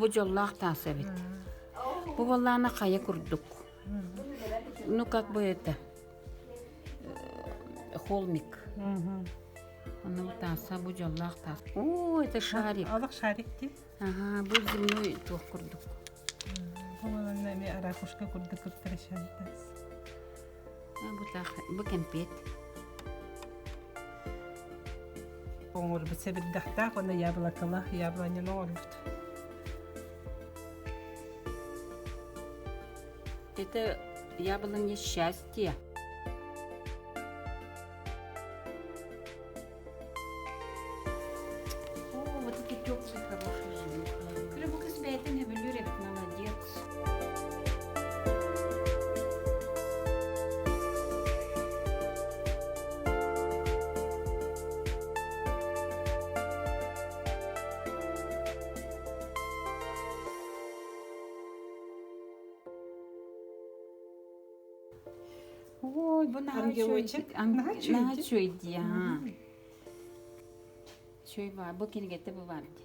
bu jollah tasavit. Bu vallana kaya kurduk. Ну, как бы это, холмик. Ну, таса, bu jollah tas. О, это шарик. Аллах шарик ди. Ага, bu земной тух курдук. Бумалан нами аракушка курдук куртарышантас. Bu kempet. Оңор бисебит дахта, она яблокала, яблоня норфт. Это яблоня счастья. О, вот эти теплые хорошие животные. Крылья косбейтен хевелюрет, молодец. Ой, bu nachöydü ya. Çöy var, bu kini getir bu vardı.